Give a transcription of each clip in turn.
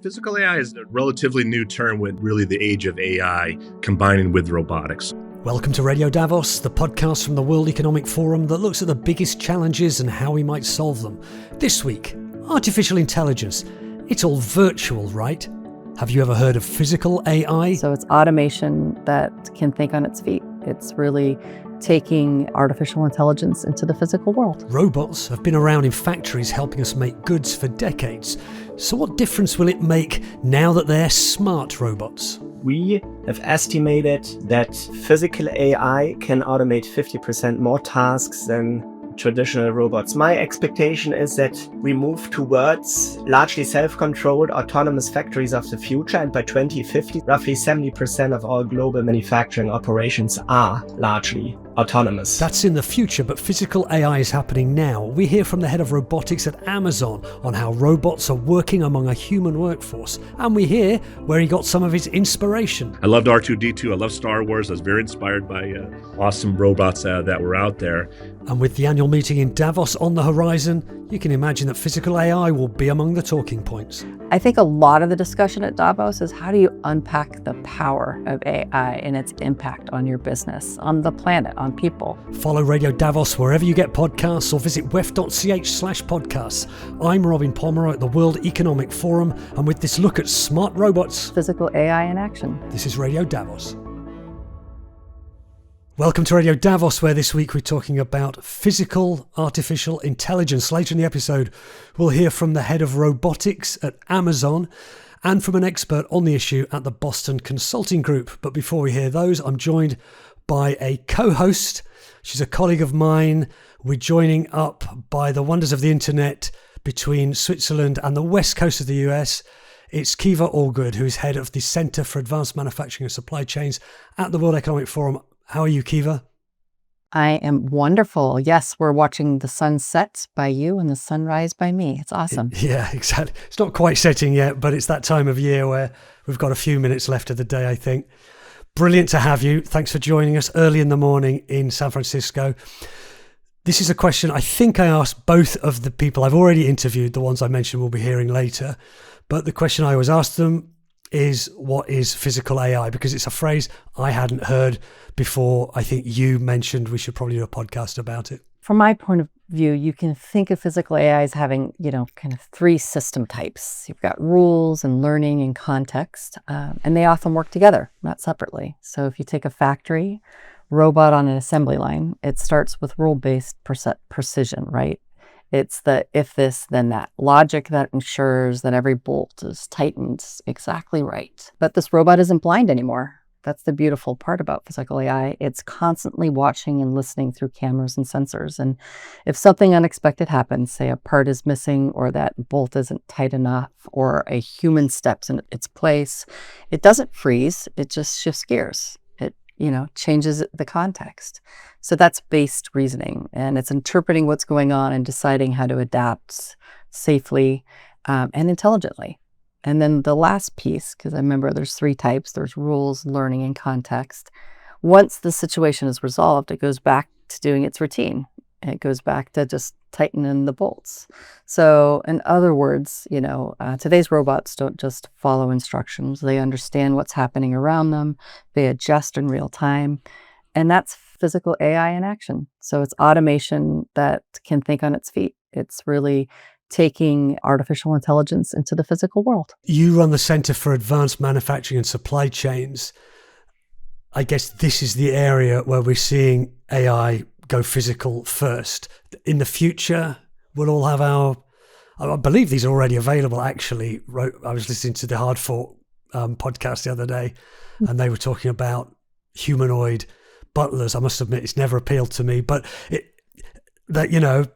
Physical AI is a relatively new term with really the age of AI combining with robotics. Welcome to Radio Davos, the podcast from the World Economic Forum that looks at the biggest challenges and how we might solve them. This week, artificial intelligence. It's all virtual, right? Have you ever heard of physical AI? So it's automation that can think on its feet. It's really taking artificial intelligence into the physical world. Robots have been around in factories helping us make goods for decades. So what difference will it make now that they're smart robots? We have estimated that physical AI can automate 50% more tasks than traditional robots. My expectation is that we move towards largely self-controlled autonomous factories of the future, and by 2050, roughly 70% of all global manufacturing operations are largely autonomous. That's in the future, but physical AI is happening now. We hear from the head of robotics at Amazon on how robots are working among a human workforce, and we hear where he got some of his inspiration. I loved R2-D2. I love Star Wars. I was very inspired by awesome robots that were out there. And with the annual meeting in Davos on the horizon, you can imagine that physical AI will be among the talking points. I think a lot of the discussion at Davos is how do you unpack the power of AI and its impact on your business, on the planet, on people. Follow Radio Davos wherever you get podcasts or visit wef.ch/podcasts. I'm Robin Pomeroy at the World Economic Forum, and with this look at smart robots, Physical AI in action. this is Radio Davos. Welcome to Radio Davos, where this week we're talking about physical artificial intelligence. Later in the episode, we'll hear from the head of robotics at Amazon and from an expert on the issue at the Boston Consulting Group. But before we hear those, I'm joined by a co-host. She's a colleague of mine. We're joining up by the wonders of the internet between Switzerland and the west coast of the US. It's Kiva Allgood, who's head of the Center for Advanced Manufacturing and Supply Chains at the World Economic Forum. How are you, Kiva? I am wonderful. Yes, we're watching the sun set by you and the sunrise by me. It's awesome. Yeah, exactly. It's not quite setting yet, but it's that time of year where we've got a few minutes left of the day, I think. Brilliant to have you. Thanks for joining us early in the morning in San Francisco. This is a question I think I asked both of the people I've already interviewed. The ones I mentioned we'll be hearing later. But the question I always ask them is, what is physical AI? Because it's a phrase I hadn't heard before. I think you mentioned we should probably do a podcast about it. From my point of view, you can think of physical AI as having, kind of three system types. You've got rules and learning and context, and they often work together, not separately. So if you take a factory robot on an assembly line, it starts with rule-based precision, right? It's the if this, then that logic that ensures that every bolt is tightened exactly right. But this robot isn't blind anymore. That's the beautiful part about physical AI. It's constantly watching and listening through cameras and sensors. And if something unexpected happens, say a part is missing or that bolt isn't tight enough or a human steps in its place, it doesn't freeze, it just shifts gears. It, changes the context. So that's based reasoning, and it's interpreting what's going on and deciding how to adapt safely and intelligently. And then the last piece, because I remember there's three types, there's rules, learning, and context. Once the situation is resolved, it goes back to doing its routine. It goes back to just tightening the bolts. So in other words, today's robots don't just follow instructions. They understand what's happening around them. They adjust in real time. And that's physical AI in action. So it's automation that can think on its feet. It's really taking artificial intelligence into the physical world. You run the Center for Advanced Manufacturing and Supply Chains. I guess this is the area where we're seeing AI go physical first. In the future, we'll all have I believe these are already available, actually. I was listening to the Hard Fought podcast the other day, and they were talking about humanoid butlers. I must admit, it's never appealed to me, but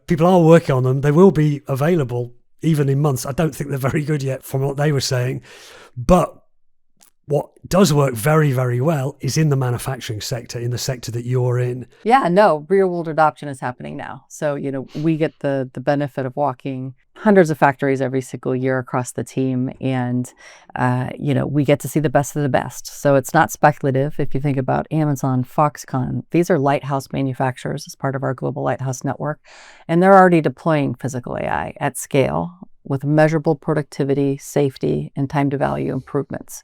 people are working on them. They will be available even in months. I don't think they're very good yet from what they were saying. But what does work very, very well is in the manufacturing sector, in the sector that you're in. Yeah, no, real world adoption is happening now. So, we get the benefit of walking hundreds of factories every single year across the team. And, we get to see the best of the best. So it's not speculative. If you think about Amazon, Foxconn, these are lighthouse manufacturers as part of our global lighthouse network. And they're already deploying physical AI at scale. with measurable productivity, safety, and time to value improvements.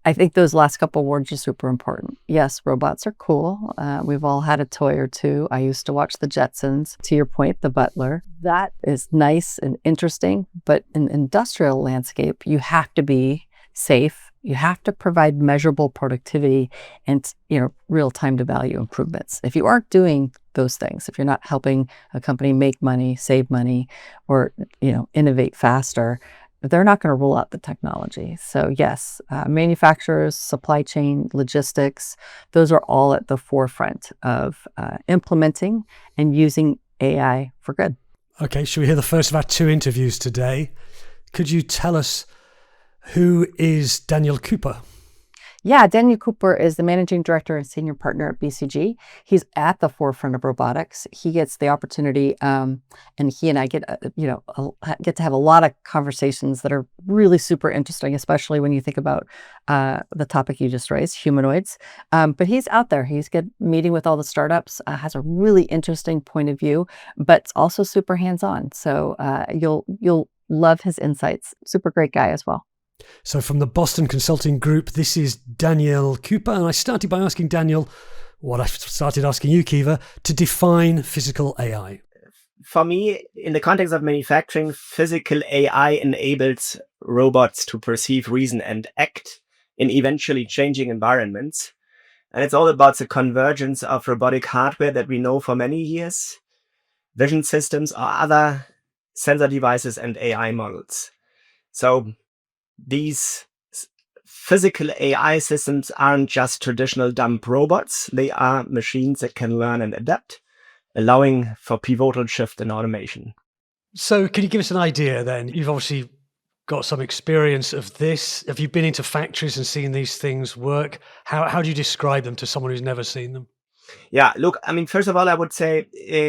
I think those last couple words are super important. Yes, robots are cool. We've all had a toy or two. I used to watch the Jetsons. To your point, the butler. That is nice and interesting, but in the industrial landscape, you have to be safe. You have to provide measurable productivity and, real time to value improvements. If you aren't doing those things, if you're not helping a company make money, save money, or, innovate faster, they're not going to roll out the technology. So yes, manufacturers, supply chain, logistics, those are all at the forefront of implementing and using AI for good. Okay, shall we hear the first of our 2 interviews today? Could you tell us who is Daniel Kuepper? Yeah, Daniel Kuepper is the managing director and senior partner at BCG. He's at the forefront of robotics. He gets the opportunity, and he and I get to have a lot of conversations that are really super interesting, especially when you think about the topic you just raised, humanoids. But he's out there. He's meeting with all the startups. Has a really interesting point of view, but also super hands-on. So you'll love his insights. Super great guy as well. So from the Boston Consulting Group, this is Daniel Kuepper. And I started by asking Daniel what I started asking you, Kiva, to define physical AI. For me, in the context of manufacturing, physical AI enables robots to perceive, reason, and act in eventually changing environments. And it's all about the convergence of robotic hardware that we know for many years, vision systems or other sensor devices and AI models. So these physical AI systems aren't just traditional dumb robots. They are machines that can learn and adapt, allowing for pivotal shift in automation. So can you give us an idea then? You've obviously got some experience of this. Have you been into factories and seen these things work? How do you describe them to someone who's never seen them? Yeah, look, first of all, I would say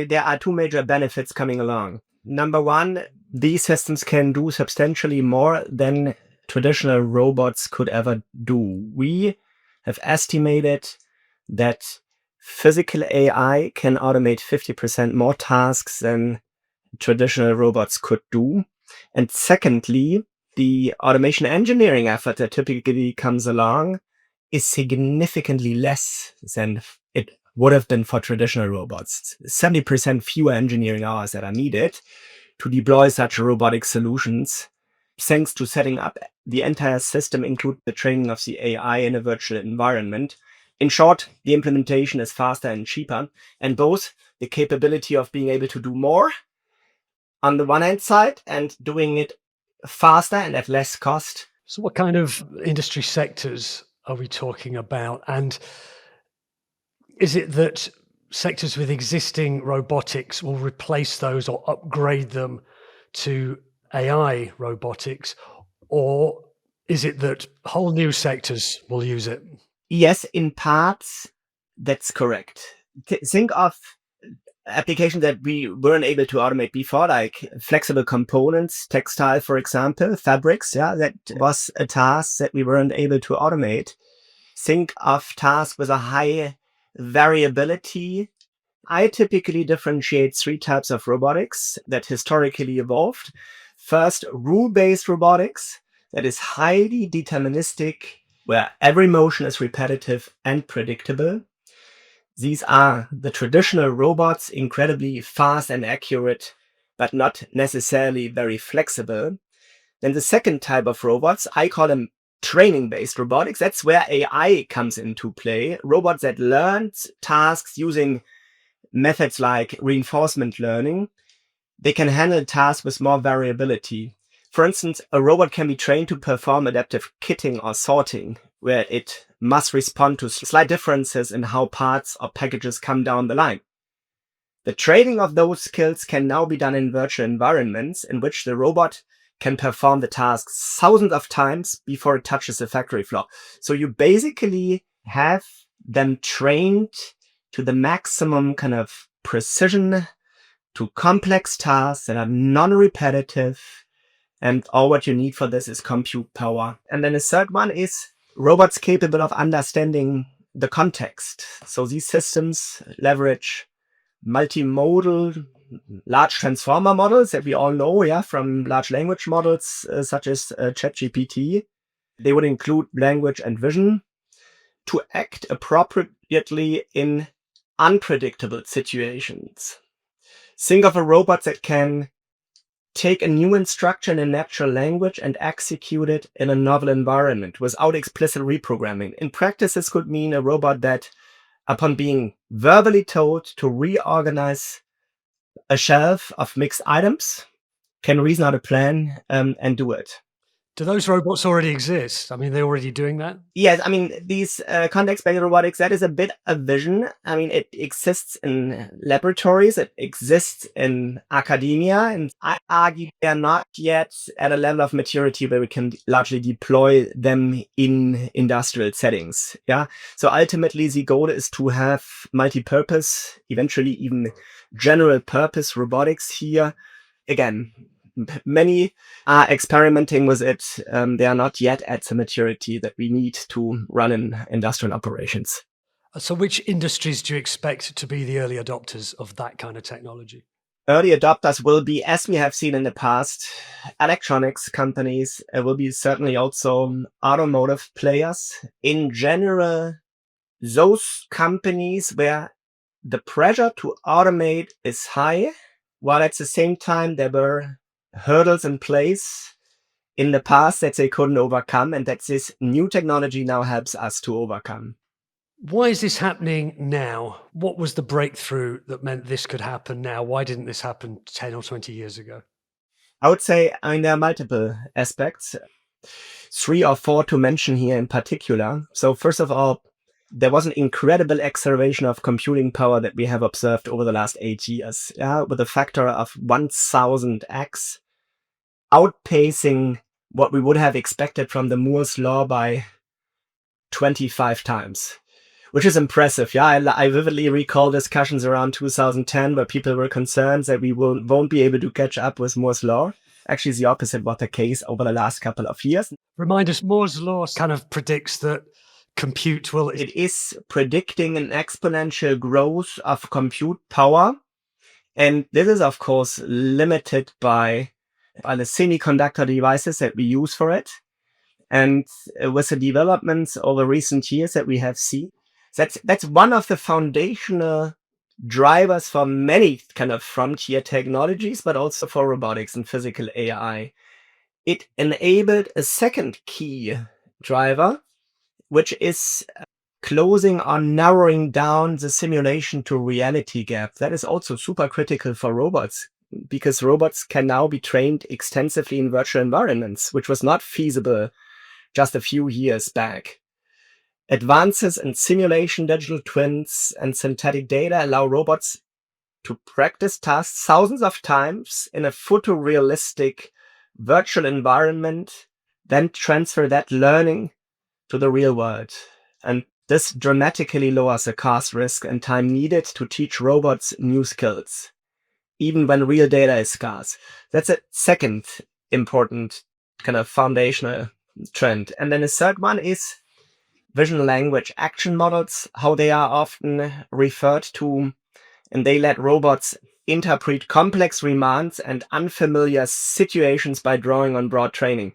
there are 2 major benefits coming along. Number one, these systems can do substantially more than traditional robots could ever do. We have estimated that physical AI can automate 50% more tasks than traditional robots could do. And secondly, the automation engineering effort that typically comes along is significantly less than it would have been for traditional robots. 70% fewer engineering hours that are needed to deploy such robotic solutions, thanks to setting up the entire system, include the training of the AI in a virtual environment. In short, the implementation is faster and cheaper, and both the capability of being able to do more on the one hand side and doing it faster and at less cost. So what kind of industry sectors are we talking about? And is it that sectors with existing robotics will replace those or upgrade them to AI robotics? Or is it that whole new sectors will use it? Yes, in parts, that's correct. Think of applications that we weren't able to automate before, like flexible components, textile, for example, fabrics. Yeah, that was a task that we weren't able to automate. Think of tasks with a high variability. I typically differentiate 3 types of robotics that historically evolved. First, rule-based robotics, that is highly deterministic, where every motion is repetitive and predictable. These are the traditional robots, incredibly fast and accurate, but not necessarily very flexible. Then the second type of robots, I call them training-based robotics. That's where AI comes into play. Robots that learn tasks using methods like reinforcement learning. They can handle tasks with more variability. For instance, a robot can be trained to perform adaptive kitting or sorting, where it must respond to slight differences in how parts or packages come down the line. The training of those skills can now be done in virtual environments in which the robot can perform the task thousands of times before it touches the factory floor. So you basically have them trained to the maximum kind of precision, to complex tasks that are non-repetitive, and all what you need for this is compute power. And then the third one is robots capable of understanding the context. So these systems leverage multimodal large transformer models that we all know, from large language models such as ChatGPT. They would include language and vision to act appropriately in unpredictable situations. Think of a robot that can take a new instruction in natural language and execute it in a novel environment without explicit reprogramming. In practice, this could mean a robot that, upon being verbally told to reorganize a shelf of mixed items, can reason out a plan and do it. Do those robots already exist? I mean, they're already doing that? Yes, I mean, these context-based robotics, that is a bit of vision. I mean, it exists in laboratories, it exists in academia, and I argue they're not yet at a level of maturity where we can largely deploy them in industrial settings. Yeah. So ultimately, the goal is to have multi-purpose, eventually even general purpose robotics here. Again, many are experimenting with it. They are not yet at the maturity that we need to run in industrial operations. So which industries do you expect to be the early adopters of that kind of technology? Early adopters will be, as we have seen in the past, electronics companies. It will be certainly also automotive players. In general, those companies where the pressure to automate is high, while at the same time there were hurdles in place in the past that they couldn't overcome, and that this new technology now helps us to overcome. Why is this happening now? What was the breakthrough that meant this could happen now? Why didn't this happen 10 or 20 years ago? I would say, there are multiple aspects, 3 or 4 to mention here in particular. So first of all, there was an incredible acceleration of computing power that we have observed over the last 8 years, with a factor of 1000x, outpacing what we would have expected from the Moore's law by 25 times, which is impressive. I vividly recall discussions around 2010 where people were concerned that we won't be able to catch up with Moore's law. Actually, the opposite was the case over the last couple of years. Remind us, Moore's law kind of predicts that compute will... It is predicting an exponential growth of compute power. And this is, of course, limited by the semiconductor devices that we use for it. And with the developments over recent years that we have seen, that's one of the foundational drivers for many kind of frontier technologies, but also for robotics and physical AI. It enabled a second key driver, which is closing or narrowing down the simulation to reality gap. That is also super critical for robots, because robots can now be trained extensively in virtual environments, which was not feasible just a few years back. Advances in simulation, digital twins, and synthetic data allow robots to practice tasks thousands of times in a photorealistic virtual environment, then transfer that learning to the real world. And this dramatically lowers the cost, risk, and time needed to teach robots new skills, even when real data is scarce. That's a second important kind of foundational trend. And then the third one is vision language action models, how they are often referred to, and they let robots interpret complex demands and unfamiliar situations by drawing on broad training.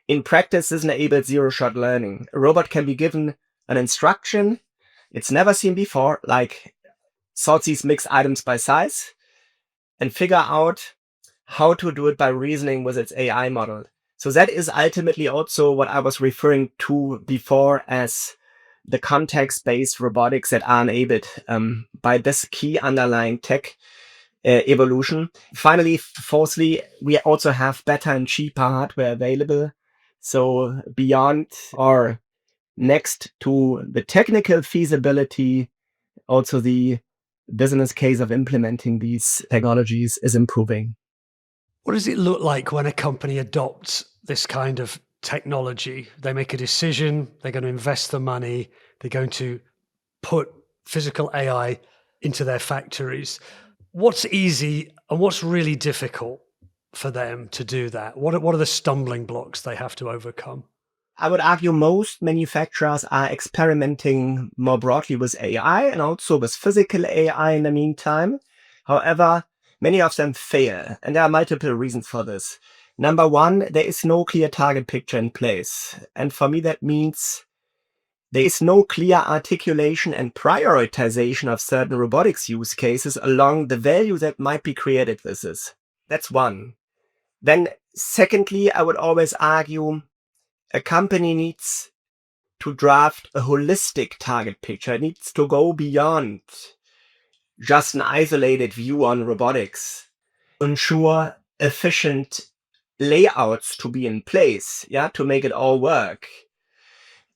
In practice, this enables zero-shot learning. A robot can be given an instruction it's never seen before, like sort these mixed items by size, and figure out how to do it by reasoning with its AI model. So that is ultimately also what I was referring to before as the context-based robotics that are enabled by this key underlying tech evolution. Finally, fourthly, we also have better and cheaper hardware available. So beyond or next to the technical feasibility, also the business case of implementing these technologies is improving. What does it look like when a company adopts this kind of technology? They make a decision, they're going to invest the money, they're going to put physical AI into their factories. What's easy and what's really difficult for them to do that? What are the stumbling blocks they have to overcome? I would argue most manufacturers are experimenting more broadly with AI and also with physical AI in the meantime. However, many of them fail, and there are multiple reasons for this. Number one, there is no clear target picture in place. And for me, that means there is no clear articulation and prioritization of certain robotics use cases along the value that might be created with this. That's one. Then secondly, I would always argue a company needs to draft a holistic target picture. It needs to go beyond just an isolated view on robotics. Ensure efficient layouts to be in place, to make it all work.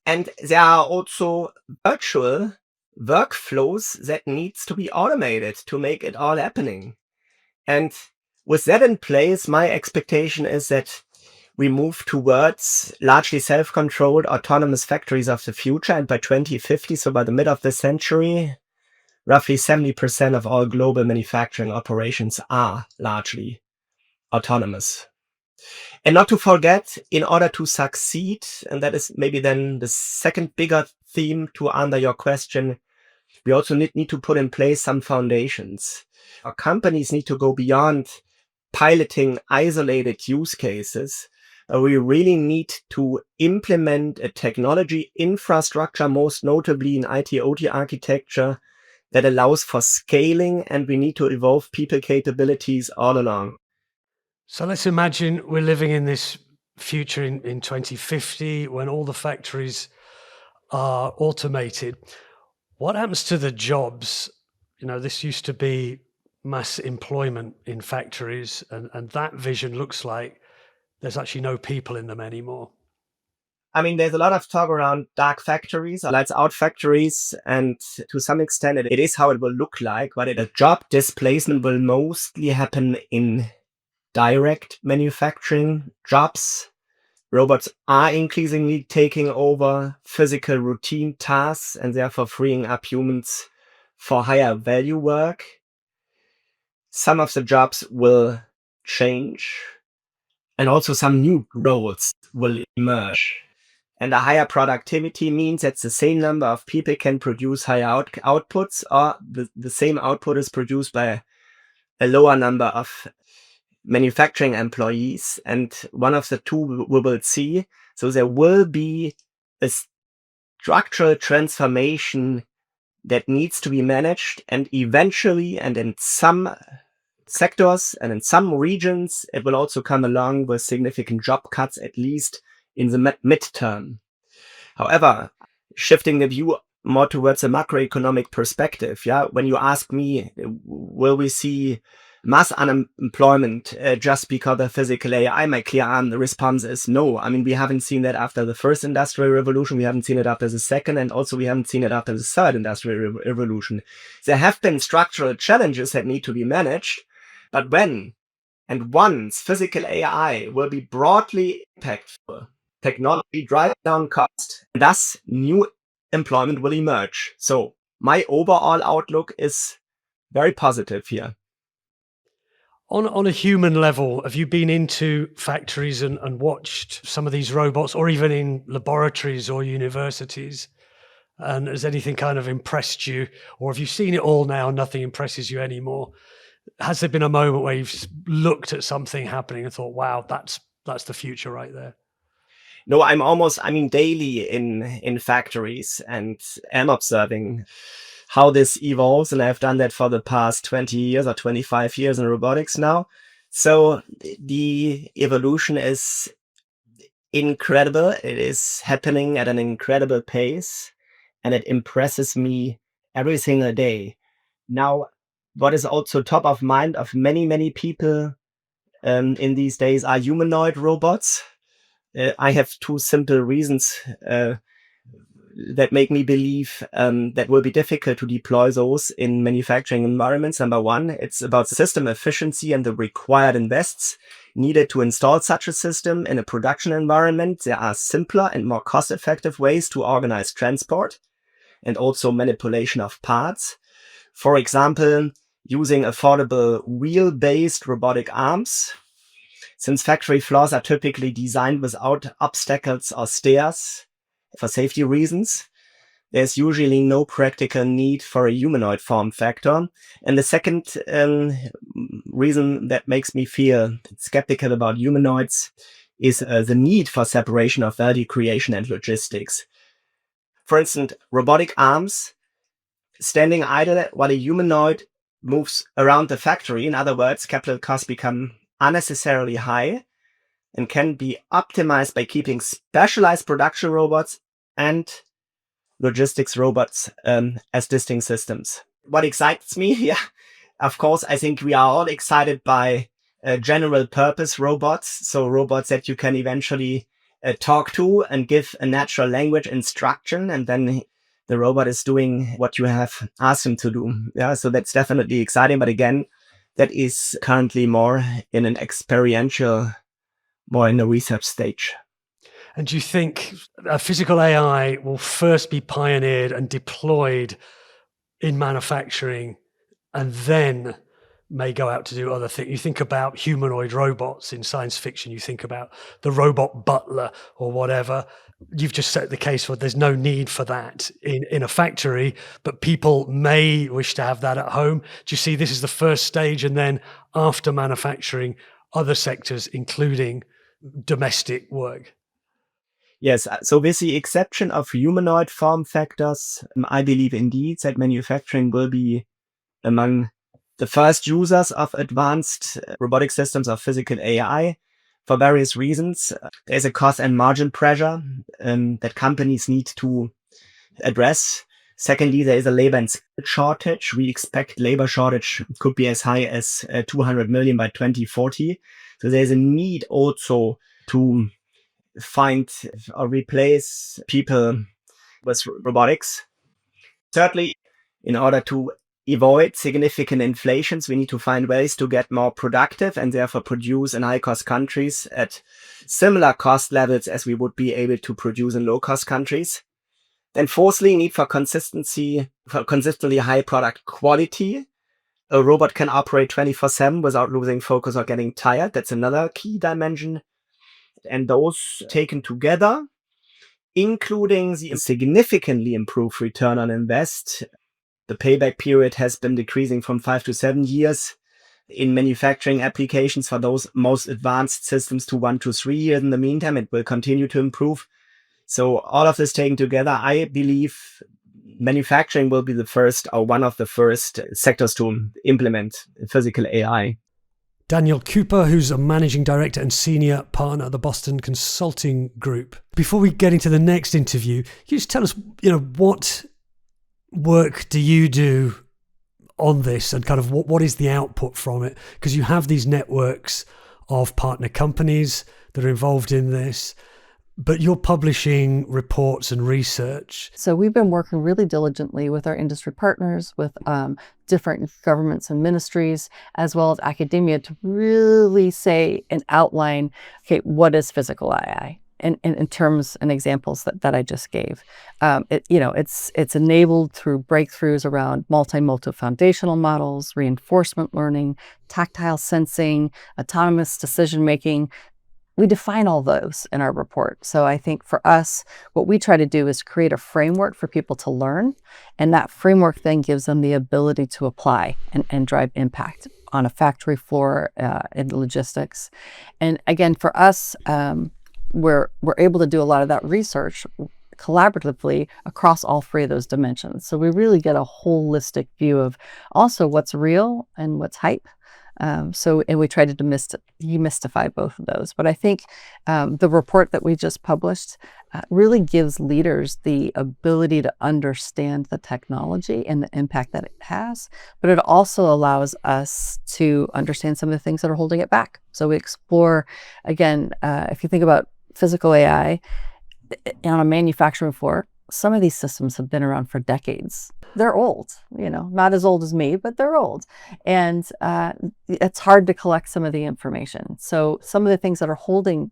And there are also virtual workflows that needs to be automated to make it all happening. And with that in place, my expectation is that we move towards largely self-controlled autonomous factories of the future. And by 2050, so by the mid of the century, roughly 70% of all global manufacturing operations are largely autonomous. And not to forget, in order to succeed, and that is maybe then the second bigger theme to answer your question, we also need to put in place some foundations. Our companies need to go beyond piloting isolated use cases. We really need to implement a technology infrastructure, most notably in IT/OT architecture, that allows for scaling, and we need to evolve people capabilities all along. So let's imagine we're living in this future in 2050 when all the factories are automated. What happens to the jobs? This used to be mass employment in factories, and that vision looks like there's actually no people in them anymore. I mean, there's a lot of talk around dark factories, lights out factories, and to some extent it is how it will look like, but a job displacement will mostly happen in direct manufacturing jobs. Robots are increasingly taking over physical routine tasks and therefore freeing up humans for higher value work. Some of the jobs will change, and also some new roles will emerge. And a higher productivity means that the same number of people can produce higher outputs, or the same output is produced by a lower number of manufacturing employees. And one of the two we will see. So there will be a structural transformation that needs to be managed, and eventually, and in some sectors and in some regions, it will also come along with significant job cuts, at least in the midterm. However, shifting the view more towards a macroeconomic perspective, when you ask me, will we see mass unemployment just because of physical AI, my clear response is no. I mean, we haven't seen that after the first industrial revolution. We haven't seen it after the second, and also we haven't seen it after the third industrial revolution. There have been structural challenges that need to be managed, but when and once physical AI will be broadly impactful, technology drives down cost, and thus new employment will emerge. So my overall outlook is very positive here. On a human level, have you been into factories and watched some of these robots, or even in laboratories or universities? And has anything kind of impressed you? Or have you seen it all now and nothing impresses you anymore? Has there been a moment where you've looked at something happening and thought, wow, that's the future right there? No, I'm daily in factories and am observing how this evolves. And I've done that for the past 20 years or 25 years in robotics now. So the evolution is incredible. It is happening at an incredible pace, and it impresses me every single day. Now, what is also top of mind of many, many people in these days are humanoid robots. I have two simple reasons that make me believe that will be difficult to deploy those in manufacturing environments. Number one, it's about system efficiency and the required invests needed to install such a system in a production environment. There are simpler and more cost-effective ways to organize transport and also manipulation of parts. For example, using affordable wheel-based robotic arms. Since factory floors are typically designed without obstacles or stairs for safety reasons, there's usually no practical need for a humanoid form factor. And the second reason that makes me feel skeptical about humanoids is the need for separation of value creation and logistics. For instance, robotic arms standing idle while a humanoid moves around the factory. In other words, capital costs become unnecessarily high and can be optimized by keeping specialized production robots and logistics robots as distinct systems. What excites me? Yeah, of course, I think we are all excited by general purpose robots. So robots that you can eventually talk to and give a natural language instruction, and then the robot is doing what you have asked him to do. Yeah, so that's definitely exciting. But again, that is currently more in an experiential, more in a research stage. And do you think physical AI will first be pioneered and deployed in manufacturing and then may go out to do other things? You think about humanoid robots in science fiction, you think about the robot butler or whatever. You've just set the case for there's no need for that in a factory, but people may wish to have that at home. Do you see this is the first stage, and then after manufacturing, other sectors, including domestic work? Yes, so with the exception of humanoid form factors, I believe indeed that manufacturing will be among the first users of advanced robotic systems of physical AI for various reasons. There's a cost and margin pressure that companies need to address. Secondly, there is a labor and skill shortage. We expect labor shortage could be as high as 200 million by 2040. So there's a need also to find or replace people with robotics. Thirdly, in order to avoid significant inflations, we need to find ways to get more productive and therefore produce in high-cost countries at similar cost levels as we would be able to produce in low-cost countries. Then fourthly, need for consistently high product quality. A robot can operate 24/7 without losing focus or getting tired. That's another key dimension. And those taken together, including the significantly improved return on invest, the payback period has been decreasing from 5 to 7 years in manufacturing applications for those most advanced systems to 1 to 3 years. In the meantime, it will continue to improve. So all of this taken together, I believe manufacturing will be the first or one of the first sectors to implement physical AI. Daniel Kuepper, who's a managing director and senior partner at the Boston Consulting Group. Before we get into the next interview, can you just tell us, what work do you do on this and kind of what is the output from it? Because you have these networks of partner companies that are involved in this, but you're publishing reports and research. So we've been working really diligently with our industry partners, with different governments and ministries, as well as academia, to really say and outline, okay, what is physical AI? In terms and examples that I just gave. It's enabled through breakthroughs around multimodal foundational models, reinforcement learning, tactile sensing, autonomous decision-making. We define all those in our report. So I think for us, what we try to do is create a framework for people to learn. And that framework then gives them the ability to apply and drive impact on a factory floor, in logistics. And again, for us, we're able to do a lot of that research collaboratively across all three of those dimensions. So we really get a holistic view of also what's real and what's hype. And we try to demystify both of those. But I think the report that we just published really gives leaders the ability to understand the technology and the impact that it has. But it also allows us to understand some of the things that are holding it back. So we explore, again, if you think about physical AI on a manufacturing floor, some of these systems have been around for decades. They're old, not as old as me, but they're old. And it's hard to collect some of the information. So some of the things that are holding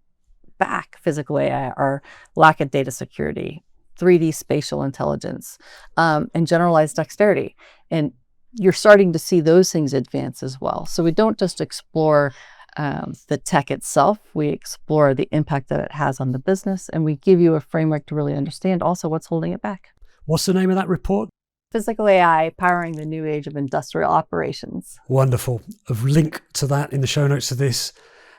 back physical AI are lack of data security, 3D spatial intelligence, and generalized dexterity. And you're starting to see those things advance as well. So we don't just explore the tech itself, we explore the impact that it has on the business, and we give you a framework to really understand also what's holding it back. What's the name of that report? Physical AI powering the new age of industrial operations. Wonderful. A link to that in the show notes of this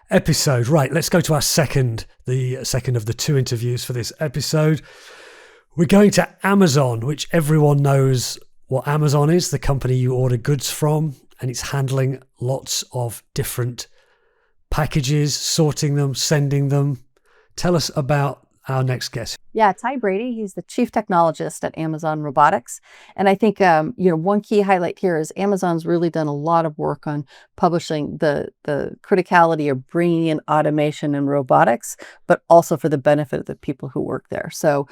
episode. Right, let's go to our the second of the two interviews for this episode. We're going to Amazon, which everyone knows what Amazon is, the company you order goods from, and it's handling lots of different packages, sorting them, sending them. Tell us about our next guest. Yeah, Ty Brady. He's the chief technologist at Amazon Robotics. And I think, one key highlight here is Amazon's really done a lot of work on publishing the criticality of bringing in automation and robotics, but also for the benefit of the people who work there. So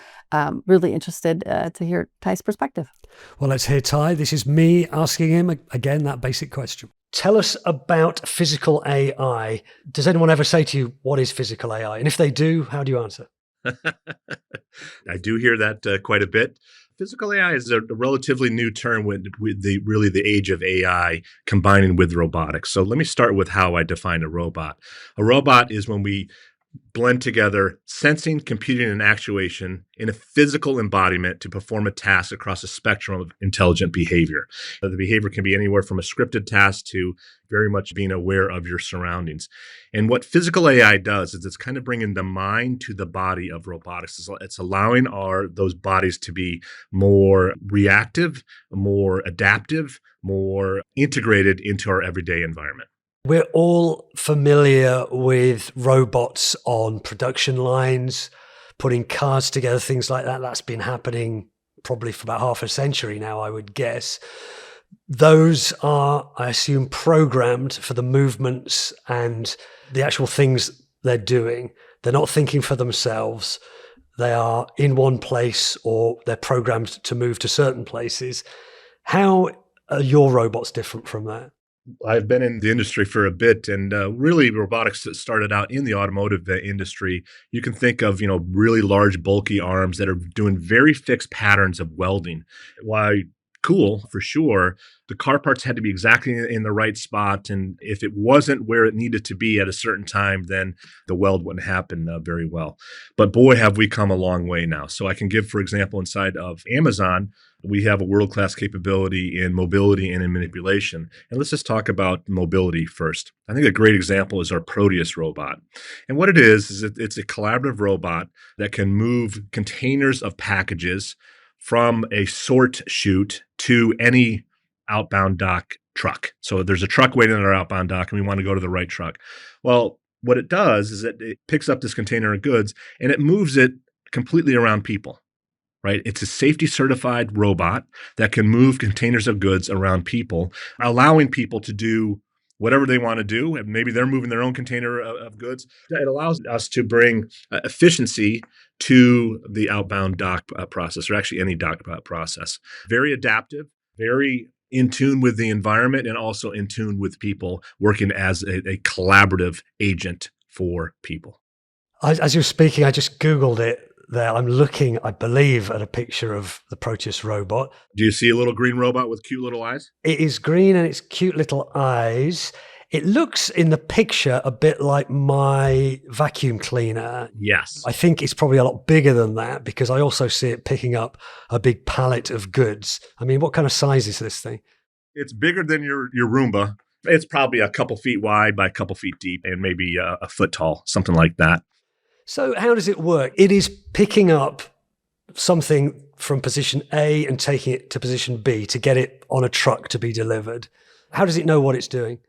really interested to hear Ty's perspective. Well, let's hear Ty. This is me asking him, again, that basic question. Tell us about physical AI. Does anyone ever say to you, what is physical AI? And if they do, how do you answer? I do hear that quite a bit. Physical AI is a relatively new term with the age of AI combining with robotics. So let me start with how I define a robot. A robot is when we blend together sensing, computing, and actuation in a physical embodiment to perform a task across a spectrum of intelligent behavior. The behavior can be anywhere from a scripted task to very much being aware of your surroundings. And what physical AI does is it's kind of bringing the mind to the body of robotics. It's allowing those bodies to be more reactive, more adaptive, more integrated into our everyday environment. We're all familiar with robots on production lines, putting cars together, things like that. That's been happening probably for about half a century now, I would guess. Those are, I assume, programmed for the movements and the actual things they're doing. They're not thinking for themselves. They are in one place or they're programmed to move to certain places. How are your robots different from that? I've been in the industry for a bit, and really robotics that started out in the automotive industry. You can think of, really large, bulky arms that are doing very fixed patterns of welding. Why cool, for sure, the car parts had to be exactly in the right spot. And if it wasn't where it needed to be at a certain time, then the weld wouldn't happen very well. But boy, have we come a long way now. So I can give, for example, inside of Amazon, we have a world-class capability in mobility and in manipulation. And let's just talk about mobility first. I think a great example is our Proteus robot. And what it is it's a collaborative robot that can move containers of packages from a sort chute to any outbound dock truck. So there's a truck waiting on our outbound dock and we want to go to the right truck. Well, what it does is it picks up this container of goods and it moves it completely around people. Right? It's a safety certified robot that can move containers of goods around people, allowing people to do whatever they want to do. And maybe they're moving their own container of goods. It allows us to bring efficiency to the outbound dock process, or actually any dock process. Very adaptive, very in tune with the environment, and also in tune with people, working as a collaborative agent for people. As you're speaking, I just Googled it. There, I'm looking, I believe, at a picture of the Proteus robot. Do you see a little green robot with cute little eyes? It is green and it's cute little eyes. It looks in the picture a bit like my vacuum cleaner. Yes. I think it's probably a lot bigger than that because I also see it picking up a big pallet of goods. I mean, what kind of size is this thing? It's bigger than your Roomba. It's probably a couple feet wide by a couple feet deep and maybe a foot tall, something like that. So how does it work? It is picking up something from position A and taking it to position B to get it on a truck to be delivered. How does it know what it's doing?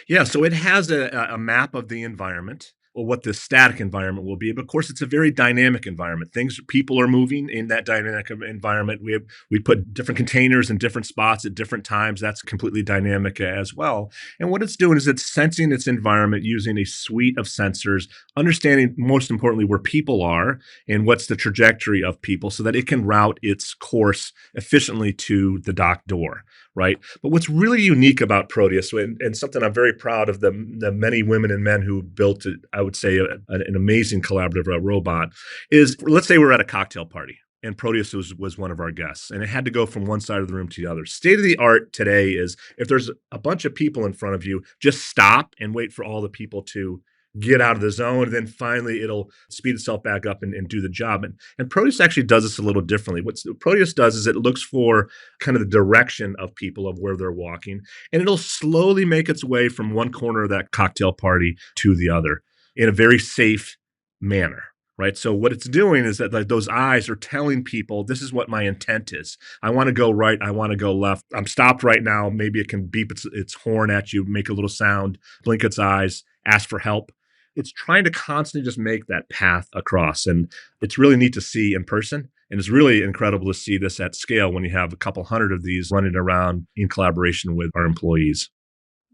Yeah, so it has a map of the environment, or what the static environment will be. But of course, it's a very dynamic environment. People are moving in that dynamic environment. We put different containers in different spots at different times. That's completely dynamic as well. And what it's doing is it's sensing its environment using a suite of sensors, understanding most importantly where people are and what's the trajectory of people so that it can route its course efficiently to the dock door. Right. But what's really unique about Proteus, and something I'm very proud of the many women and men who built, I would say, an amazing collaborative robot, is let's say we're at a cocktail party and Proteus was one of our guests and it had to go from one side of the room to the other. State of the art today is if there's a bunch of people in front of you, just stop and wait for all the people to get out of the zone, and then finally it'll speed itself back up and do the job. And Proteus actually does this a little differently. What Proteus does is it looks for kind of the direction of people of where they're walking, and it'll slowly make its way from one corner of that cocktail party to the other in a very safe manner. Right. So what it's doing is that like, those eyes are telling people, this is what my intent is. I want to go right. I want to go left. I'm stopped right now. Maybe it can beep its horn at you, make a little sound, blink its eyes, ask for help. It's trying to constantly just make that path across. And it's really neat to see in person. And it's really incredible to see this at scale when you have a couple hundred of these running around in collaboration with our employees.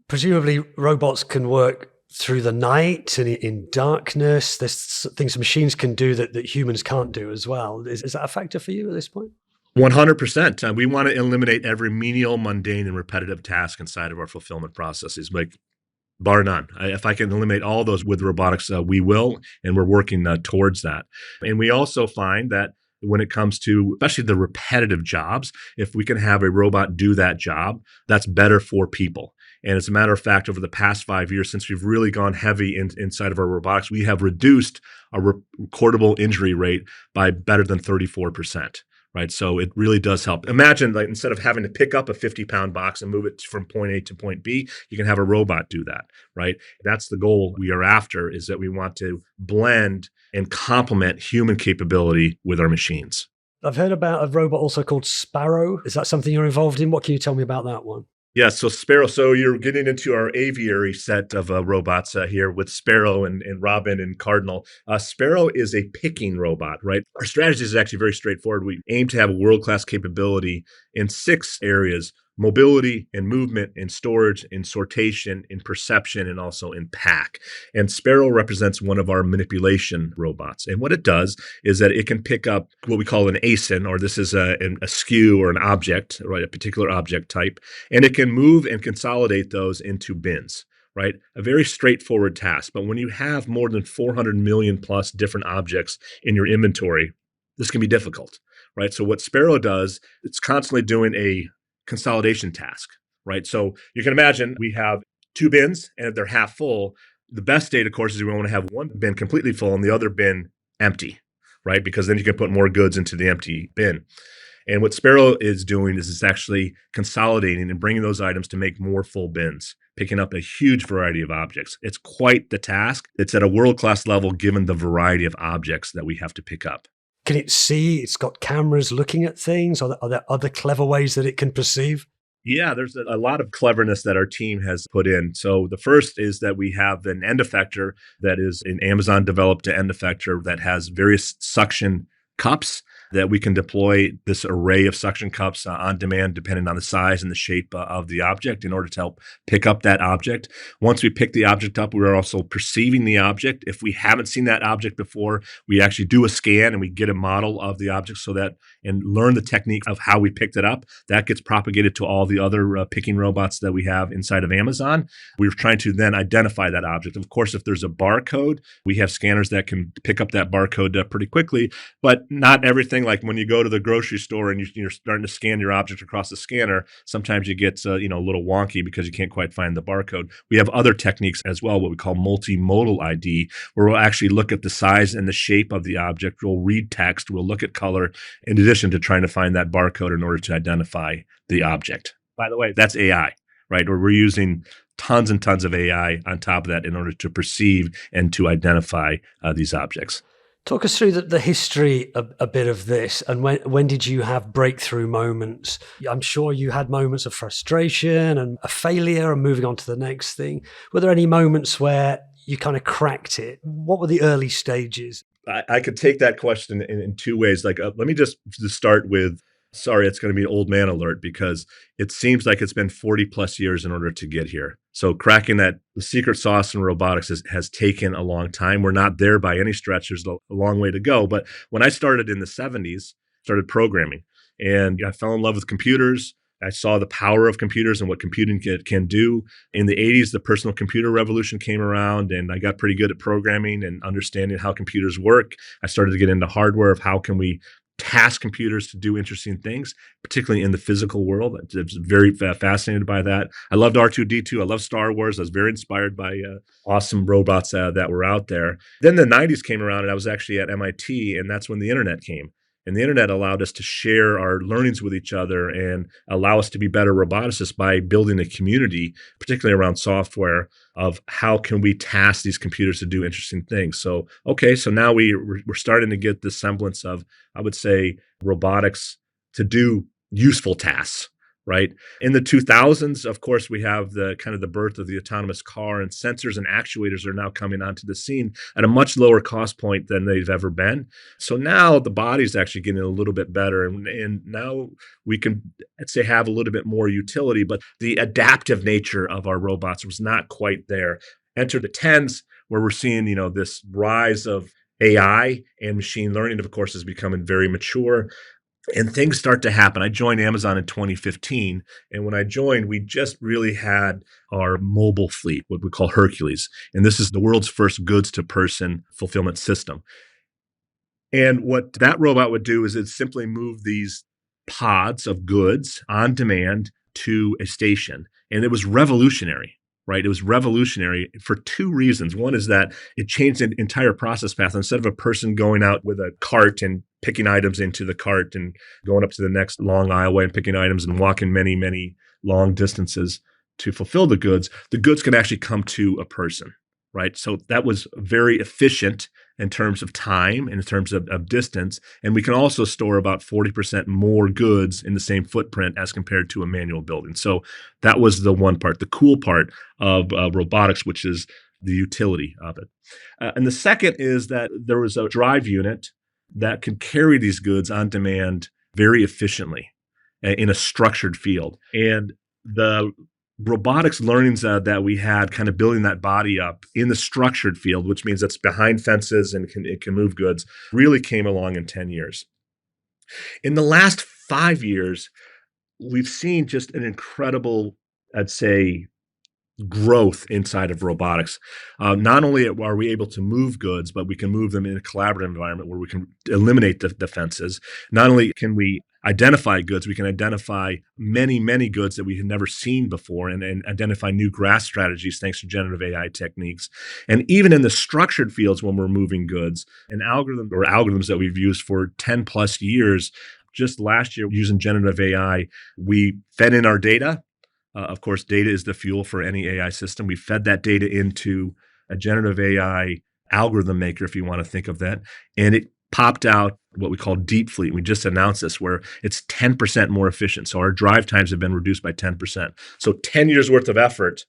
Presumably robots can work through the night and in darkness. There's things machines can do that humans can't do as well. Is that a factor for you at this point? 100%. We want to eliminate every menial, mundane, and repetitive task inside of our fulfillment processes, like bar none. If I can eliminate all those with robotics, we will, and we're working towards that. And we also find that when it comes to especially the repetitive jobs, if we can have a robot do that job, that's better for people. And as a matter of fact, over the past 5 years, since we've really gone heavy inside of our robotics, we have reduced our recordable injury rate by better than 34%. Right. So it really does help. Imagine like instead of having to pick up a 50-pound box and move it from point A to point B, you can have a robot do that. Right. That's the goal we are after, is that we want to blend and complement human capability with our machines. I've heard about a robot also called Sparrow. Is that something you're involved in? What can you tell me about that one? Yeah, so Sparrow. So you're getting into our aviary set of robots here with Sparrow and Robin and Cardinal. Sparrow is a picking robot, right? Our strategy is actually very straightforward. We aim to have a world-class capability in 6 areas: mobility and movement, in storage, in sortation, in perception, and also in pack. And Sparrow represents one of our manipulation robots. And what it does is that it can pick up what we call an ASIN, or this is a SKU or an object, right? A particular object type. And it can move and consolidate those into bins. Right? A very straightforward task. But when you have more than 400 million plus different objects in your inventory, this can be difficult. Right? So what Sparrow does, it's constantly doing a consolidation task, right? So you can imagine we have 2 bins, and if they're half full, the best state, of course, is we want to have one bin completely full and the other bin empty, right? Because then you can put more goods into the empty bin. And what Sparrow is doing is it's actually consolidating and bringing those items to make more full bins, picking up a huge variety of objects. It's quite the task. It's at a world-class level given the variety of objects that we have to pick up. Can it see? It's got cameras looking at things. Are there other clever ways that it can perceive? Yeah, there's a lot of cleverness that our team has put in. So the first is that we have an end effector that is an Amazon-developed end effector that has various suction cups that we can deploy this array of suction cups on demand, depending on the size and the shape of the object, in order to help pick up that object. Once we pick the object up, we're also perceiving the object. If we haven't seen that object before, we actually do a scan and we get a model of the object and learn the technique of how we picked it up. That gets propagated to all the other picking robots that we have inside of Amazon. We're trying to then identify that object. Of course, if there's a barcode, we have scanners that can pick up that barcode pretty quickly, but not everything. Like when you go to the grocery store and you're starting to scan your object across the scanner, sometimes it gets a little wonky because you can't quite find the barcode. We have other techniques as well, what we call multimodal ID, where we'll actually look at the size and the shape of the object. We'll read text. We'll look at color, in addition to trying to find that barcode in order to identify the object. By the way, that's AI, right? Or we're using tons and tons of AI on top of that in order to perceive and to identify these objects. Talk us through the history a bit of this, and when did you have breakthrough moments? I'm sure you had moments of frustration and a failure and moving on to the next thing. Were there any moments where you kind of cracked it? What were the early stages? I could take that question in 2 ways. Like, let me just start with, sorry, it's going to be an old man alert, because it seems like it's been 40 plus years in order to get here. So cracking the secret sauce in robotics has taken a long time. We're not there by any stretch. There's a long way to go. But when I started in the 70s, started programming, and I fell in love with computers. I saw the power of computers and what computing can do. In the 80s, the personal computer revolution came around, and I got pretty good at programming and understanding how computers work. I started to get into hardware of how can we task computers to do interesting things, particularly in the physical world. I was very fascinated by that. I loved R2-D2. I love Star Wars. I was very inspired by awesome robots that were out there. Then the 90s came around, and I was actually at MIT, and that's when the internet came. And the internet allowed us to share our learnings with each other and allow us to be better roboticists by building a community, particularly around software, of how can we task these computers to do interesting things. So, okay, so now we're starting to get the semblance of, I would say, robotics to do useful tasks, right? In the 2000s, of course, we have the kind of the birth of the autonomous car, and sensors and actuators are now coming onto the scene at a much lower cost point than they've ever been. So now the body's actually getting a little bit better, and now we can, let's say, have a little bit more utility, but the adaptive nature of our robots was not quite there. Enter the 10s, where we're seeing, this rise of AI, and machine learning, of course, is becoming very mature. And things start to happen. I joined Amazon in 2015. And when I joined, we just really had our mobile fleet, what we call Hercules. And this is the world's first goods to person fulfillment system. And what that robot would do is it simply move these pods of goods on demand to a station. And it was revolutionary, right? It was revolutionary for two reasons. One is that it changed the entire process path. Instead of a person going out with a cart and picking items into the cart and going up to the next long aisleway and picking items and walking many, many long distances to fulfill the goods can actually come to a person, right? So that was very efficient in terms of time and in terms of distance. And we can also store about 40% more goods in the same footprint as compared to a manual building. So that was the one part, the cool part of robotics, which is the utility of it. And the second is that there was a drive unit that could carry these goods on demand very efficiently in a structured field. And the robotics learnings that we had kind of building that body up in the structured field, which means it's behind fences and it can move goods, really came along in 10 years. In the last 5 years, we've seen just an incredible, I'd say, growth inside of robotics. Not only are we able to move goods, but we can move them in a collaborative environment where we can eliminate the fences. Not only can we identify goods, we can identify many, many goods that we had never seen before and identify new grasp strategies thanks to generative AI techniques. And even in the structured fields when we're moving goods, an algorithm or algorithms that we've used for 10 plus years, just last year using generative AI, we fed in our data. Of course, data is the fuel for any AI system. We fed that data into a generative AI algorithm maker, if you want to think of that, and it popped out what we call deep fleet. We just announced this, where it's 10% more efficient. So our drive times have been reduced by 10%. So 10 years worth of effort,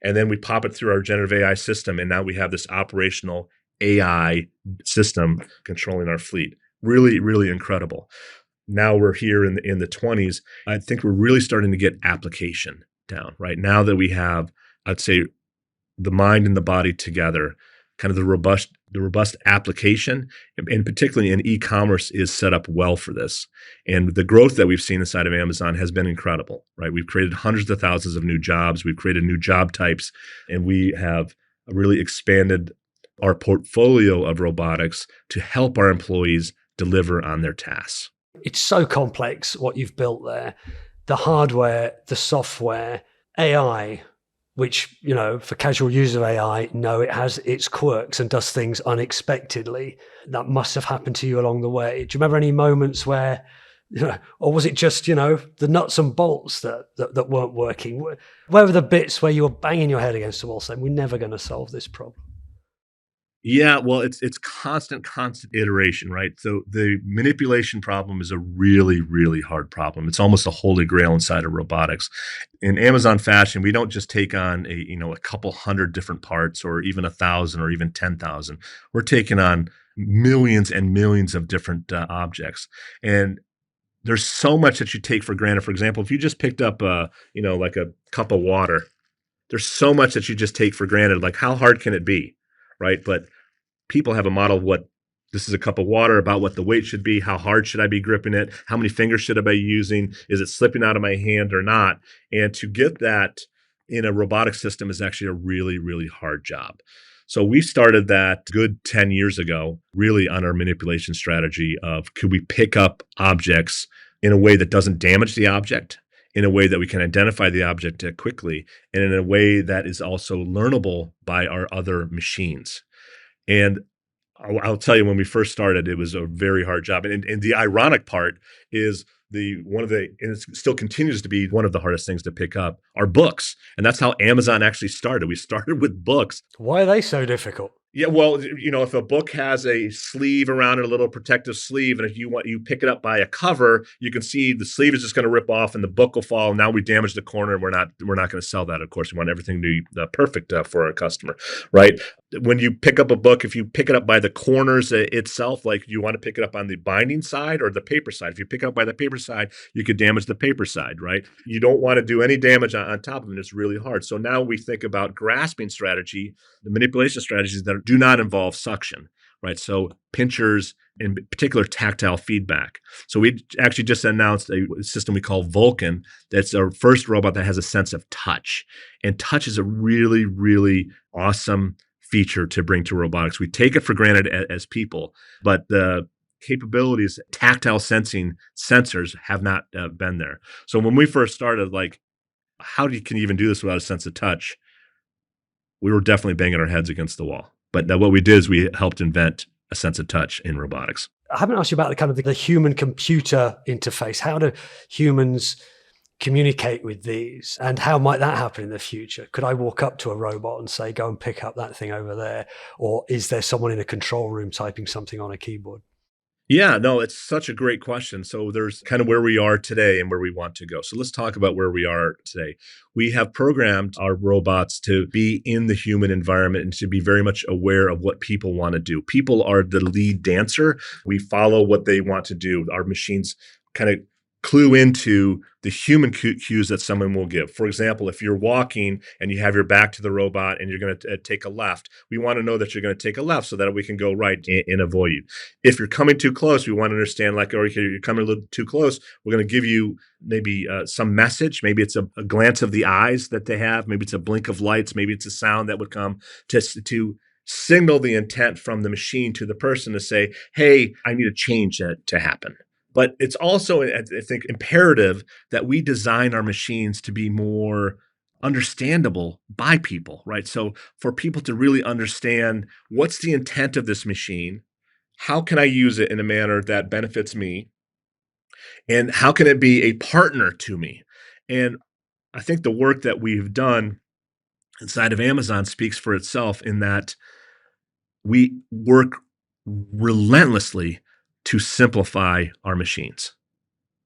and then we pop it through our generative AI system, and now we have this operational AI system controlling our fleet. Really, really incredible. Now we're here in the 20s. I think we're really starting to get application down, right? Now that we have, I'd say, the mind and the body together, kind of the robust application, and particularly in e-commerce, is set up well for this. And the growth that we've seen inside of Amazon has been incredible, right? We've created hundreds of thousands of new jobs. We've created new job types, and we have really expanded our portfolio of robotics to help our employees deliver on their tasks. It's so complex what you've built there. The hardware, the software, AI, which, for casual use of AI, it has its quirks and does things unexpectedly. That must have happened to you along the way. Do you remember any moments where, or was it just, the nuts and bolts that weren't working? Where were the bits where you were banging your head against the wall saying, we're never going to solve this problem? Yeah, well, it's constant iteration, right? So the manipulation problem is a really, really hard problem. It's almost a holy grail inside of robotics. In Amazon fashion, we don't just take on a couple hundred different parts, or even 1,000, or even 10,000. We're taking on millions and millions of different objects, and there's so much that you take for granted. For example, if you just picked up like a cup of water, there's so much that you just take for granted. Like, how hard can it be? Right? But people have a model of what this is: a cup of water, about what the weight should be, how hard should I be gripping it, how many fingers should I be using, is it slipping out of my hand or not? And to get that in a robotic system is actually a really, really hard job. So we started that good 10 years ago, really on our manipulation strategy of could we pick up objects in a way that doesn't damage the object, in a way that we can identify the object quickly, and in a way that is also learnable by our other machines. And I'll tell you, when we first started, it was a very hard job. And the ironic part is and it still continues to be one of the hardest things to pick up are books. And that's how Amazon actually started. We started with books. Why are they so difficult? Yeah, well, if a book has a sleeve around it, a little protective sleeve, and if you pick it up by a cover, you can see the sleeve is just going to rip off and the book will fall. Now we damage the corner, and we're not going to sell that. Of course, we want everything to be perfect for our customer, right? When you pick up a book, if you pick it up by the corners itself, like you want to pick it up on the binding side or the paper side. If you pick it up by the paper side, you could damage the paper side, right? You don't want to do any damage on top of it. It's really hard. So now we think about grasping strategy, the manipulation strategies that do not involve suction, right? So pinchers, in particular tactile feedback. So we actually just announced a system we call Vulcan. That's our first robot that has a sense of touch. And touch is a really, really awesome feature to bring to robotics. We take it for granted as people, but the capabilities, tactile sensing sensors have not been there. So when we first started, like, can you even do this without a sense of touch? We were definitely banging our heads against the wall. But what we did is we helped invent a sense of touch in robotics. I haven't asked you about the human-computer interface. How do humans communicate with these, and how might that happen in the future? Could I walk up to a robot and say, go and pick up that thing over there? Or is there someone in a control room typing something on a keyboard? Yeah, no, it's such a great question. So there's kind of where we are today and where we want to go. So let's talk about where we are today. We have programmed our robots to be in the human environment and to be very much aware of what people want to do. People are the lead dancer. We follow what they want to do. Our machines kind of clue into the human cues that someone will give. For example, if you're walking and you have your back to the robot and you're going to take a left, we want to know that you're going to take a left so that we can go right and avoid you. If you're coming too close, we want to understand, like, okay, you're coming a little too close. We're going to give you maybe some message. Maybe it's a glance of the eyes that they have. Maybe it's a blink of lights. Maybe it's a sound that would come to signal the intent from the machine to the person to say, hey, I need a change to happen. But it's also, I think, imperative that we design our machines to be more understandable by people, right? So for people to really understand what's the intent of this machine, how can I use it in a manner that benefits me, and how can it be a partner to me? And I think the work that we've done inside of Amazon speaks for itself in that we work relentlessly to simplify our machines.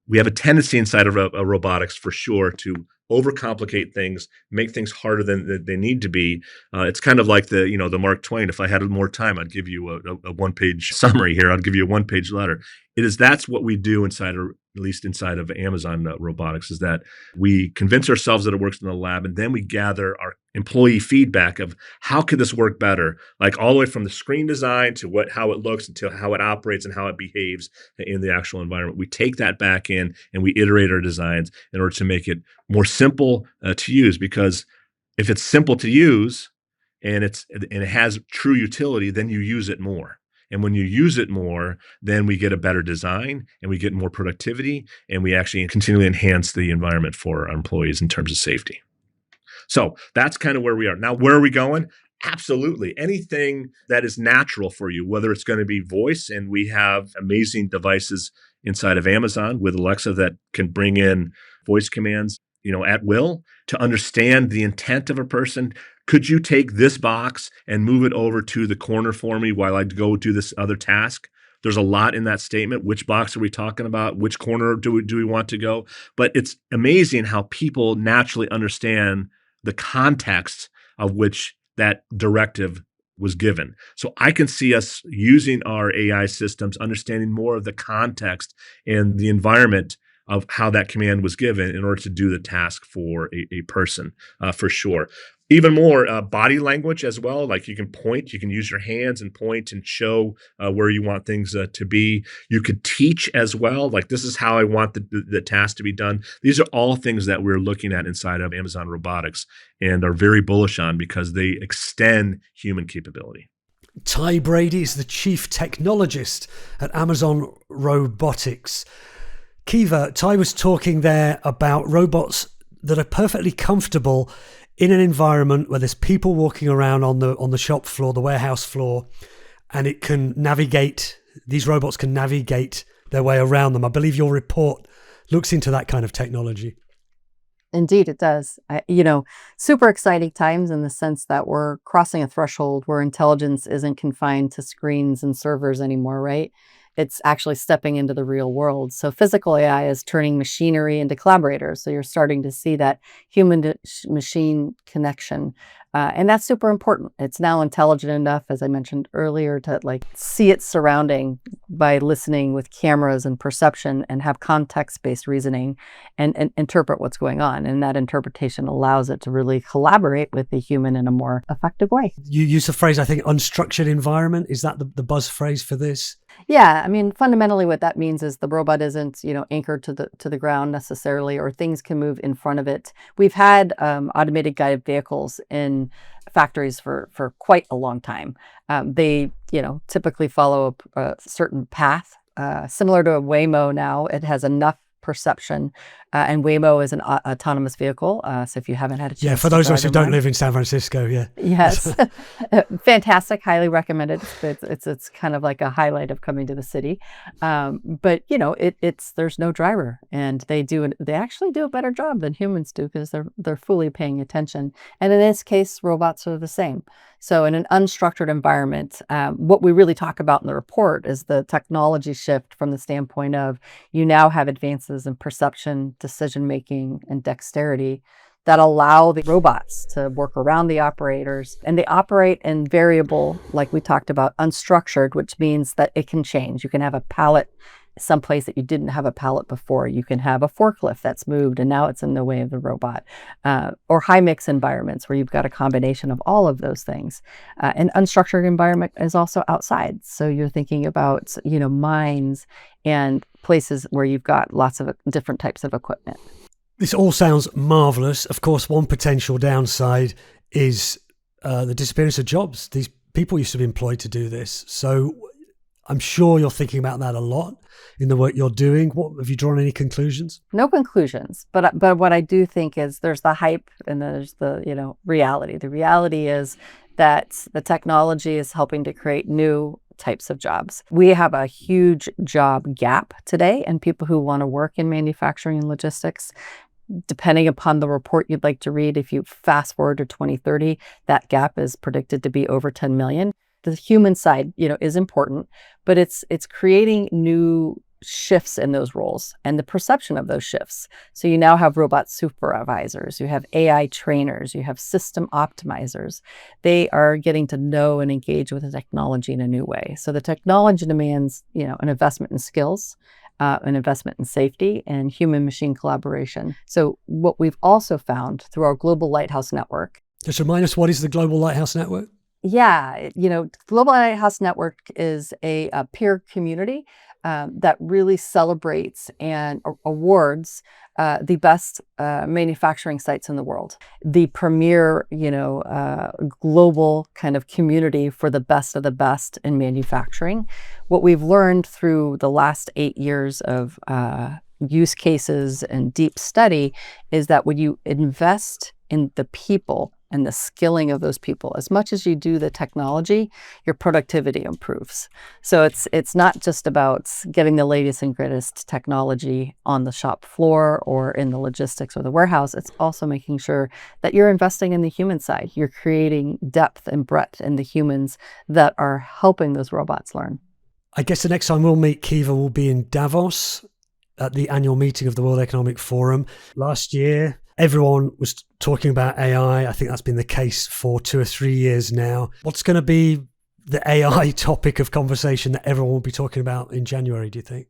We have a tendency inside of robotics, for sure, to overcomplicate things, make things harder than they need to be. It's kind of like the Mark Twain. If I had more time, I'd give you a one-page summary here. I'd give you a one-page letter. That's what we do at least inside of Amazon robotics, is that we convince ourselves that it works in the lab, and then we gather our employee feedback of how could this work better, like all the way from the screen design to how it looks until how it operates and how it behaves in the actual environment. We take that back in and we iterate our designs in order to make it more simple to use, because if it's simple to use and it has true utility, then you use it more. And when you use it more, then we get a better design and we get more productivity, and we actually continually enhance the environment for our employees in terms of safety. So that's kind of where we are. Now, where are we going? Absolutely. Anything that is natural for you, whether it's going to be voice, and we have amazing devices inside of Amazon with Alexa that can bring in voice commands, at will, to understand the intent of a person. Could you take this box and move it over to the corner for me while I go do this other task? There's a lot in that statement. Which box are we talking about? Which corner do we want to go? But it's amazing how people naturally understand the context of which that directive was given. So I can see us using our AI systems, understanding more of the context and the environment of how that command was given in order to do the task for a person, for sure. Even more body language as well. Like you can point, you can use your hands and point and show where you want things to be. You could teach as well. Like this is how I want the task to be done. These are all things that we're looking at inside of Amazon Robotics and are very bullish on because they extend human capability. Ty Brady is the chief technologist at Amazon Robotics. Kiva, Ty was talking there about robots that are perfectly comfortable in an environment where there's people walking around on the shop floor, the warehouse floor, and it can navigate, these robots can navigate their way around them. I believe your report looks into that kind of technology. Indeed, it does. Super exciting times in the sense that we're crossing a threshold where intelligence isn't confined to screens and servers anymore, right? It's actually stepping into the real world. So physical AI is turning machinery into collaborators. So you're starting to see that human-to-machine connection. And that's super important. It's now intelligent enough, as I mentioned earlier, to see its surrounding by listening with cameras and perception and have context-based reasoning and interpret what's going on. And that interpretation allows it to really collaborate with the human in a more effective way. You use the phrase, I think, unstructured environment. Is that the buzz phrase for this? Yeah, I mean, fundamentally what that means is the robot isn't, anchored to the ground necessarily, or things can move in front of it. We've had automated guided vehicles in factories for quite a long time. They, typically follow a certain path, similar to a Waymo now. It has enough perception, and Waymo is an autonomous vehicle. So if you haven't had a chance, yeah, for those of us who don't live in San Francisco, yeah, yes, fantastic, highly recommended. It's kind of like a highlight of coming to the city, but there's no driver, and they actually do a better job than humans do because they're fully paying attention. And in this case, robots are the same. So in an unstructured environment, what we really talk about in the report is the technology shift from the standpoint of you now have advances in perception, decision-making, and dexterity that allow the robots to work around the operators. And they operate in variable, like we talked about, unstructured, which means that it can change. You can have a pallet someplace that you didn't have a pallet before. You can have a forklift that's moved and now it's in the way of the robot, or high mix environments where you've got a combination of all of those things. An unstructured environment is also outside. So you're thinking about, mines and places where you've got lots of different types of equipment. This all sounds marvelous. Of course, one potential downside is the disappearance of jobs. These people used to be employed to do this. So I'm sure you're thinking about that a lot in the work you're doing. What have you drawn any conclusions? No conclusions, but what I do think is there's the hype and there's the reality. The reality is that the technology is helping to create new types of jobs. We have a huge job gap today, and people who want to work in manufacturing and logistics, depending upon the report you'd like to read, if you fast forward to 2030, that gap is predicted to be over 10 million. The human side, is important, but it's creating new shifts in those roles and the perception of those shifts. So you now have robot supervisors, you have AI trainers, you have system optimizers. They are getting to know and engage with the technology in a new way. So the technology demands, an investment in skills, an investment in safety and human-machine collaboration. So what we've also found through our Global Lighthouse Network. Just remind us, what is the Global Lighthouse Network? Yeah, Global Lighthouse Network is a peer community that really celebrates and awards the best manufacturing sites in the world. The premier, global kind of community for the best of the best in manufacturing. What we've learned through the last 8 years of use cases and deep study is that when you invest in the people and the skilling of those people, as much as you do the technology, your productivity improves. So it's not just about getting the latest and greatest technology on the shop floor or in the logistics or the warehouse. It's also making sure that you're investing in the human side. You're creating depth and breadth in the humans that are helping those robots learn. I guess the next time we'll meet Kiva will be in Davos at the annual meeting of the World Economic Forum. Last year, everyone was talking about AI. I think that's been the case for 2 or 3 years now. What's going to be the AI topic of conversation that everyone will be talking about in January, do you think?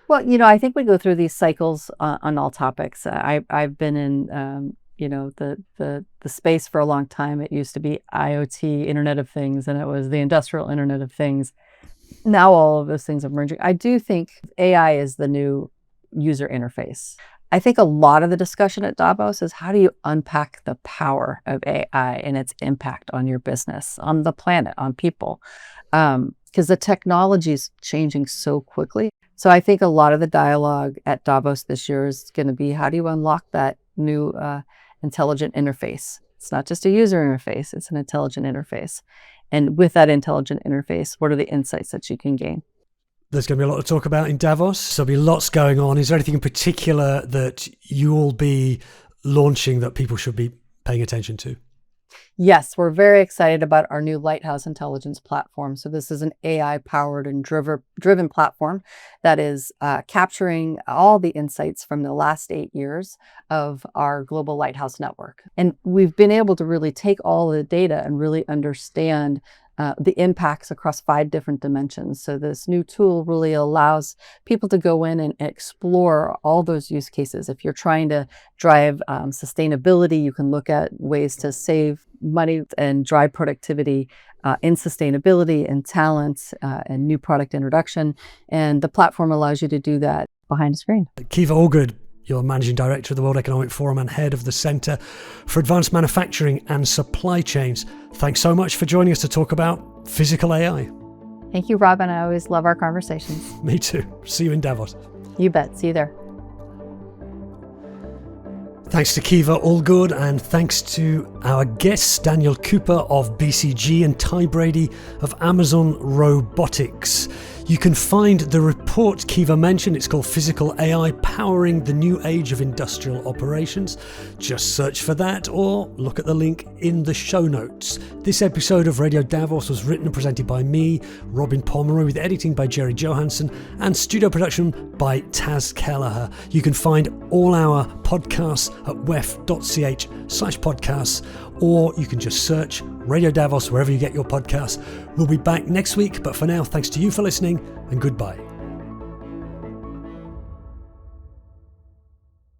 Well, I think we go through these cycles on all topics. I've been in the space for a long time. It used to be IoT, Internet of Things, and it was the industrial Internet of Things. Now all of those things are merging. I do think AI is the new user interface. I think a lot of the discussion at Davos is how do you unpack the power of AI and its impact on your business, on the planet, on people, because the technology is changing so quickly. So I think a lot of the dialogue at Davos this year is going to be how do you unlock that new intelligent interface? It's not just a user interface, it's an intelligent interface. And with that intelligent interface, what are the insights that you can gain? There's going to be a lot to talk about in Davos. There'll be lots going on. Is there anything in particular that you will be launching that people should be paying attention to? Yes, we're very excited about our new Lighthouse Intelligence platform. So this is an AI-powered and driven platform that is capturing all the insights from the last 8 years of our global Lighthouse network. And we've been able to really take all the data and really understand the impacts across 5 different dimensions. So this new tool really allows people to go in and explore all those use cases. If you're trying to drive sustainability, you can look at ways to save money and drive productivity in sustainability and talent and new product introduction. And the platform allows you to do that behind a screen. Kiva Allgood, you're Managing Director of the World Economic Forum and Head of the Centre for Advanced Manufacturing and Supply Chains. Thanks so much for joining us to talk about physical AI. Thank you, Robin. I always love our conversations. Me too. See you in Davos. You bet. See you there. Thanks to Kiva Allgood, and thanks to our guests, Daniel Kuepper of BCG and Ty Brady of Amazon Robotics. You can find the report Kiva mentioned. It's called Physical AI Powering the New Age of Industrial Operations. Just search for that or look at the link in the show notes. This episode of Radio Davos was written and presented by me, Robin Pomeroy, with editing by Jerry Johansson and studio production by Taz Kelleher. You can find all our podcasts at wef.ch/podcasts, or you can just search Radio Davos wherever you get your podcasts. We'll be back next week, but for now, thanks to you for listening and goodbye.